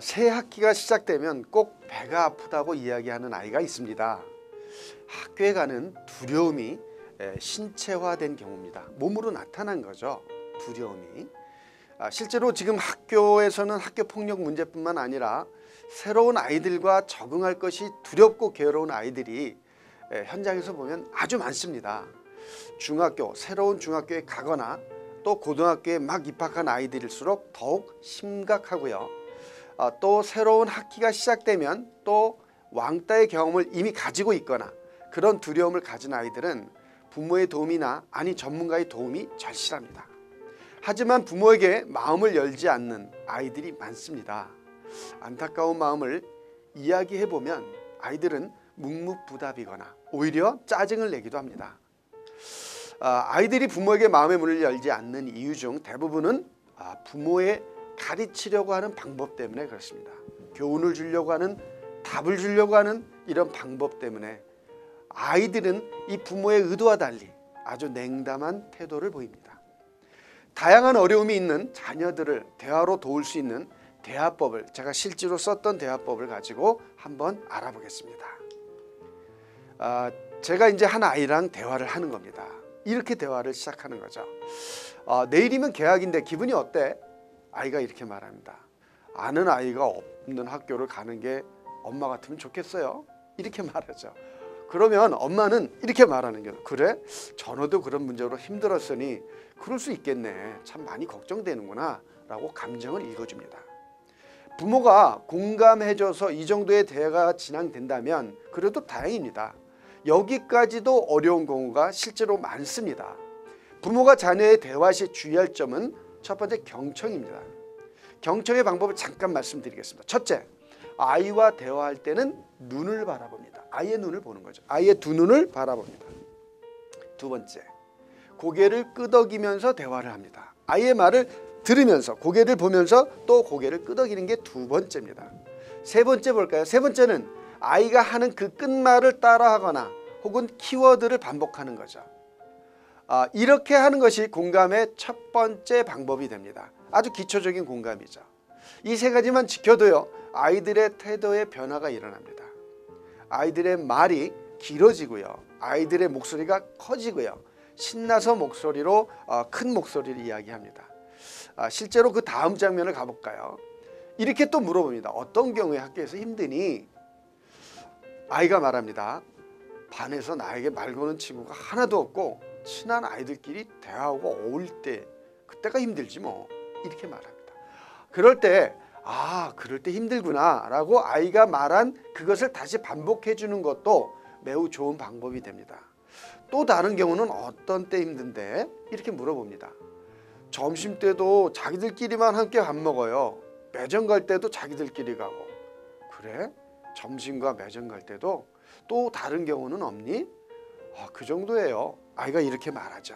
새 학기가 시작되면 꼭 배가 아프다고 이야기하는 아이가 있습니다. 학교에 가는 두려움이 신체화된 경우입니다. 몸으로 나타난 거죠. 두려움이. 실제로 지금 학교에서는 학교 폭력 문제뿐만 아니라 새로운 아이들과 적응할 것이 두렵고 괴로운 아이들이 현장에서 보면 아주 많습니다. 중학교, 새로운 중학교에 가거나 또 고등학교에 막 입학한 아이들일수록 더욱 심각하고요. 또 새로운 학기가 시작되면 또 왕따의 경험을 이미 가지고 있거나 그런 두려움을 가진 아이들은 부모의 도움이나 아니 전문가의 도움이 절실합니다. 하지만 부모에게 마음을 열지 않는 아이들이 많습니다. 안타까운 마음을 이야기해보면 아이들은 묵묵부답이거나 오히려 짜증을 내기도 합니다. 아이들이 부모에게 마음의 문을 열지 않는 이유 중 대부분은 부모의 가르치려고 하는 방법 때문에 그렇습니다. 교훈을 주려고 하는, 답을 주려고 하는 이런 방법 때문에 아이들은 이 부모의 의도와 달리 아주 냉담한 태도를 보입니다. 다양한 어려움이 있는 자녀들을 대화로 도울 수 있는 대화법을, 제가 실제로 썼던 대화법을 가지고 한번 알아보겠습니다. 제가 이제 한 아이랑 대화를 하는 겁니다. 이렇게 대화를 시작하는 거죠. 내일이면 개학인데 기분이 어때? 아이가 이렇게 말합니다. 아는 아이가 없는 학교를 가는 게 엄마 같으면 좋겠어요. 이렇게 말하죠. 그러면 엄마는 이렇게 말하는 거예요. 그래? 전어도 그런 문제로 힘들었으니 그럴 수 있겠네. 참 많이 걱정되는구나 라고 감정을 읽어줍니다. 부모가 공감해줘서 이 정도의 대화가 진행된다면 그래도 다행입니다. 여기까지도 어려운 경우가 실제로 많습니다. 부모가 자녀의 대화 시 주의할 점은 첫 번째 경청입니다. 경청의 방법을 잠깐 말씀드리겠습니다. 첫째, 아이와 대화할 때는 눈을 바라봅니다. 아이의 눈을 보는 거죠. 아이의 두 눈을 바라봅니다. 두 번째, 고개를 끄덕이면서 대화를 합니다. 아이의 말을 들으면서 고개를 보면서 또 고개를 끄덕이는 게 두 번째입니다. 세 번째 볼까요? 세 번째는 아이가 하는 그 끝말을 따라하거나 혹은 키워드를 반복하는 거죠. 이렇게 하는 것이 공감의 첫 번째 방법이 됩니다. 아주 기초적인 공감이죠. 이 세 가지만 지켜도요, 아이들의 태도의 변화가 일어납니다. 아이들의 말이 길어지고요, 아이들의 목소리가 커지고요, 신나서 목소리로 큰 목소리를 이야기합니다. 실제로 그 다음 장면을 가볼까요? 이렇게 또 물어봅니다. 어떤 경우에 학교에서 힘드니? 아이가 말합니다. 반에서 나에게 말 거는 친구가 하나도 없고 친한 아이들끼리 대화하고 어울릴 때 그때가 힘들지 뭐, 이렇게 말합니다. 그럴 때 그럴 때 힘들구나 라고 아이가 말한 그것을 다시 반복해 주는 것도 매우 좋은 방법이 됩니다. 또 다른 경우는 어떤 때 힘든데? 이렇게 물어봅니다. 점심때도 자기들끼리만 함께 밥 먹어요. 매점 갈 때도 자기들끼리 가고. 그래? 점심과 매점 갈 때도? 또 다른 경우는 없니? 그 정도예요. 아이가 이렇게 말하죠.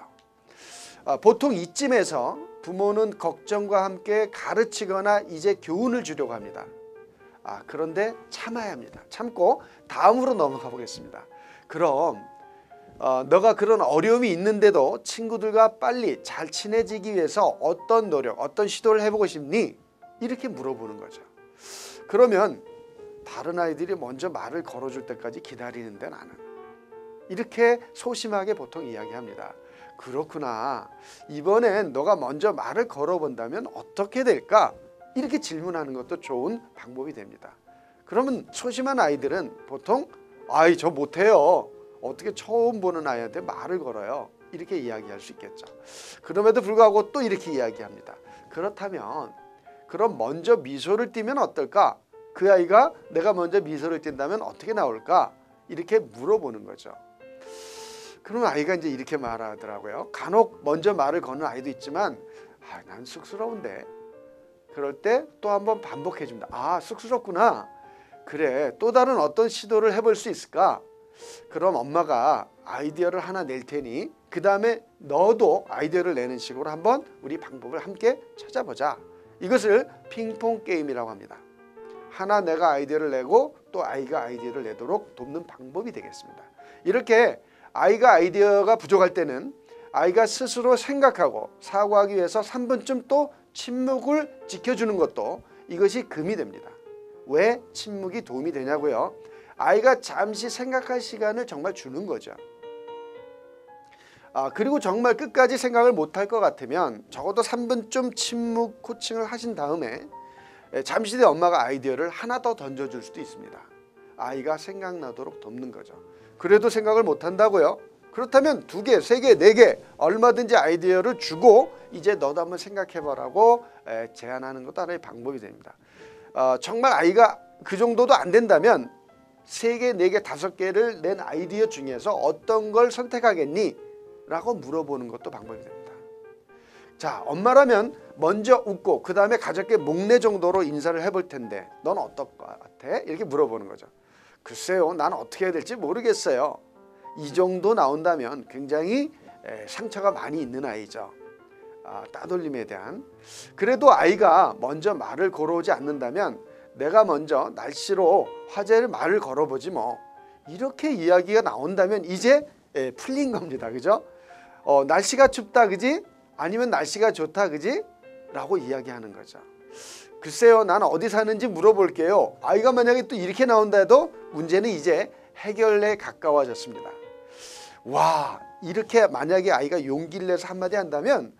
보통 이쯤에서 부모는 걱정과 함께 가르치거나 이제 교훈을 주려고 합니다. 그런데 참아야 합니다. 참고 다음으로 넘어가 보겠습니다. 그럼 너가 그런 어려움이 있는데도 친구들과 빨리 잘 친해지기 위해서 어떤 노력, 어떤 시도를 해보고 싶니? 이렇게 물어보는 거죠. 그러면 다른 아이들이 먼저 말을 걸어줄 때까지 기다리는데 나는, 이렇게 소심하게 보통 이야기합니다. 그렇구나. 이번엔 너가 먼저 말을 걸어본다면 어떻게 될까? 이렇게 질문하는 것도 좋은 방법이 됩니다. 그러면 소심한 아이들은 보통 저 못해요. 어떻게 처음 보는 아이한테 말을 걸어요? 이렇게 이야기할 수 있겠죠. 그럼에도 불구하고 또 이렇게 이야기합니다. 그렇다면 그럼 먼저 미소를 띠면 어떨까? 그 아이가 내가 먼저 미소를 띈다면 어떻게 나올까? 이렇게 물어보는 거죠. 그러면 아이가 이제 이렇게 말하더라고요. 간혹 먼저 말을 거는 아이도 있지만 난 쑥스러운데. 그럴 때 또 한번 반복해 줍니다. 쑥스럽구나. 그래, 또 다른 어떤 시도를 해볼 수 있을까? 그럼 엄마가 아이디어를 하나 낼 테니 그 다음에 너도 아이디어를 내는 식으로 한번 우리 방법을 함께 찾아보자. 이것을 핑퐁 게임이라고 합니다. 하나 내가 아이디어를 내고 또 아이가 아이디어를 내도록 돕는 방법이 되겠습니다. 이렇게 아이가 아이디어가 부족할 때는 아이가 스스로 생각하고 사고하기 위해서 3분쯤 또 침묵을 지켜주는 것도 이것이 금이 됩니다. 왜 침묵이 도움이 되냐고요? 아이가 잠시 생각할 시간을 정말 주는 거죠. 그리고 정말 끝까지 생각을 못할 것 같으면 적어도 3분쯤 침묵 코칭을 하신 다음에 잠시 뒤에 엄마가 아이디어를 하나 더 던져줄 수도 있습니다. 아이가 생각나도록 돕는 거죠. 그래도 생각을 못한다고요? 그렇다면 2개, 3개, 4개 얼마든지 아이디어를 주고 이제 너도 한번 생각해보라고 제안하는 것도 하나의 방법이 됩니다. 정말 아이가 그 정도도 안 된다면 3개, 4개, 5개를 낸 아이디어 중에서 어떤 걸 선택하겠니? 라고 물어보는 것도 방법이 됩니다. 자, 엄마라면 먼저 웃고 그 다음에 가볍게 목례 정도로 인사를 해볼 텐데 넌 어떨 것 같아? 이렇게 물어보는 거죠. 글쎄요, 난 어떻게 해야 될지 모르겠어요. 이 정도 나온다면 굉장히 상처가 많이 있는 아이죠. 따돌림에 대한. 그래도 아이가 먼저 말을 걸어오지 않는다면 내가 먼저 날씨로 화제를 말을 걸어보지 뭐, 이렇게 이야기가 나온다면 이제 풀린 겁니다. 그죠? 날씨가 춥다 그지? 아니면 날씨가 좋다 그지? 라고 이야기하는 거죠. 글쎄요, 난 어디 사는지 물어볼게요. 아이가 만약에 또 이렇게 나온다 해도 문제는 이제 해결에 가까워졌습니다. 와, 이렇게 만약에 아이가 용기를 내서 한마디 한다면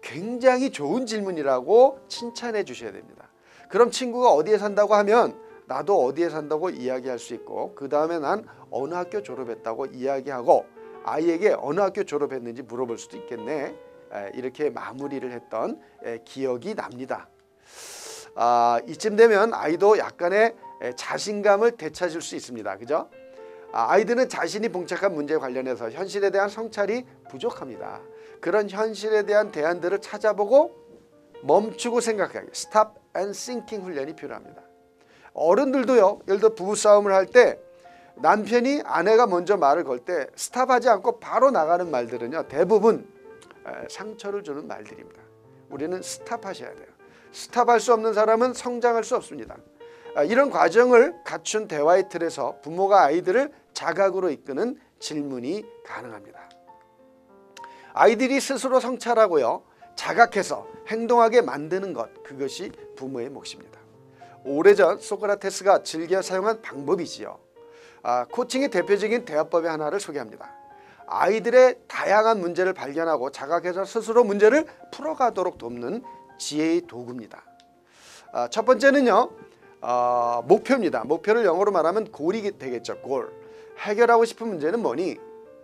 굉장히 좋은 질문이라고 칭찬해 주셔야 됩니다. 그럼 친구가 어디에 산다고 하면 나도 어디에 산다고 이야기할 수 있고, 그 다음에 난 어느 학교 졸업했다고 이야기하고 아이에게 어느 학교 졸업했는지 물어볼 수도 있겠네. 이렇게 마무리를 했던 기억이 납니다. 이쯤 되면 아이도 약간의 자신감을 되찾을 수 있습니다. 그죠? 아이들은 자신이 봉착한 문제에 관련해서 현실에 대한 성찰이 부족합니다. 그런 현실에 대한 대안들을 찾아보고 멈추고 생각하기, Stop and Thinking 훈련이 필요합니다. 어른들도요, 예를 들어 부부싸움을 할 때 남편이 아내가 먼저 말을 걸 때 스탑하지 않고 바로 나가는 말들은요, 대부분 상처를 주는 말들입니다. 우리는 스탑하셔야 돼요. 스탑할 수 없는 사람은 성장할 수 없습니다. 이런 과정을 갖춘 대화의 틀에서 부모가 아이들을 자각으로 이끄는 질문이 가능합니다. 아이들이 스스로 성찰하고요, 자각해서 행동하게 만드는 것, 그것이 부모의 몫입니다. 오래전 소크라테스가 즐겨 사용한 방법이지요. 코칭의 대표적인 대화법의 하나를 소개합니다. 아이들의 다양한 문제를 발견하고 자각해서 스스로 문제를 풀어가도록 돕는 지혜의 도구입니다. 첫 번째는요, 목표입니다. 목표를 영어로 말하면 골이 되겠죠. 골. 해결하고 싶은 문제는 뭐니?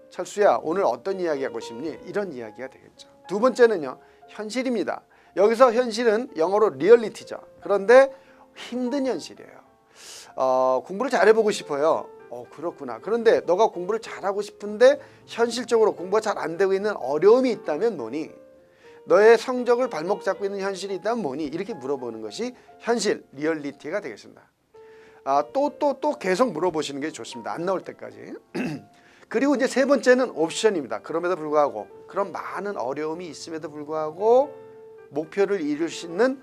철수야, 오늘 어떤 이야기 하고 싶니? 이런 이야기가 되겠죠. 두 번째는요, 현실입니다. 여기서 현실은 영어로 리얼리티죠. 그런데 힘든 현실이에요. 공부를 잘해보고 싶어요. 그렇구나. 그런데 너가 공부를 잘하고 싶은데 현실적으로 공부가 잘 안 되고 있는 어려움이 있다면 뭐니? 너의 성적을 발목 잡고 있는 현실이 있다면 뭐니? 이렇게 물어보는 것이 현실, 리얼리티가 되겠습니다. 또 계속 물어보시는 게 좋습니다. 안 나올 때까지. 그리고 이제 세 번째는 옵션입니다. 그럼에도 불구하고, 그런 많은 어려움이 있음에도 불구하고 목표를 이룰 수 있는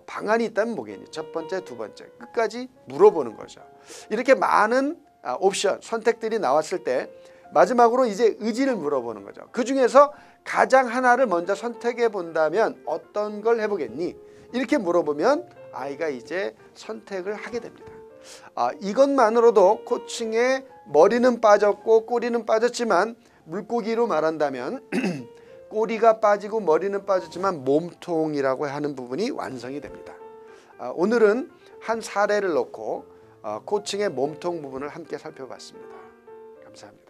방안이 있다면 뭐겠니? 첫 번째, 두 번째, 끝까지 물어보는 거죠. 이렇게 많은 옵션, 선택들이 나왔을 때 마지막으로 이제 의지를 물어보는 거죠. 그 중에서 가장 하나를 먼저 선택해 본다면 어떤 걸 해보겠니? 이렇게 물어보면 아이가 이제 선택을 하게 됩니다. 이것만으로도 코칭에 머리는 빠졌고 꼬리는 빠졌지만, 물고기로 말한다면 꼬리가 빠지고 머리는 빠졌지만 몸통이라고 하는 부분이 완성이 됩니다. 오늘은 한 사례를 놓고 코칭의 몸통 부분을 함께 살펴봤습니다. 감사합니다.